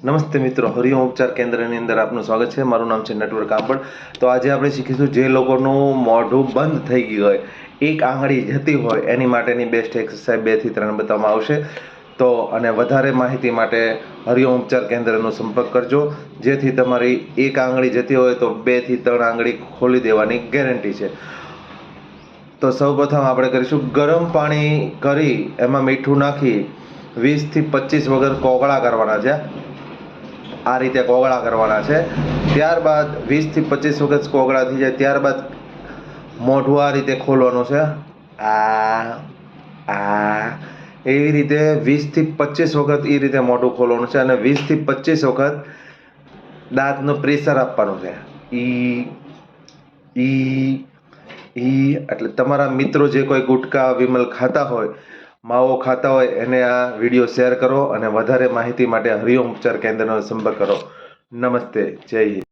નમસ્તે મિત્રો, હરિઓમ ઉપચાર કેન્દ્રની અંદર આપનું સ્વાગત છે। મારું નામ છે નટવર કાપડ। તો આજે આપણે શીખીશું જે લોકોનું મોઢું બંધ થઈ ગયું હોય, એક આંગળી જતી હોય, એની માટેની બેસ્ટ એક્સરસાઇઝ 2 થી 3 બતાવવામાં આવશે। તો અને વધારે માહિતી માટે હરિઓમ ઉપચાર કેન્દ્રનો સંપર્ક કરજો, જેથી તમારી એક આંગળી જતી હોય તો 2 થી 3 આંગળી ખોલી દેવાની ગેરંટી છે। તો સૌપ્રથમ આપણે કરીશું ગરમ પાણી કરી એમાં મીઠું નાખી 20 થી 25 વખત કોગળા કરવાના છે। આ રીતે કોગળા કરવાના છે। ત્યારબાદ 20 થી 25 વખત કોગળા થઈ જાય ત્યારબાદ મોઢું આ રીતે ખોલવાનું છે। એવી રીતે 20 થી 25 વખત એ રીતે મોઢું ખોલવાનું છે અને 20 થી 25 વખત દાંતનું પ્રેશર આપવાનું છે। એટલે તમારા મિત્રો જે કોઈ ગુટકા વિમલ ખાતા હોય, માવો ખાતા હોય, એને આ વિડીયો શેર કરો અને વધારે માહિતી માટે હરિઓમ ઉપચાર કેન્દ્રનો સંપર્ક કરો। નમસ્તે, જય હિન્દ।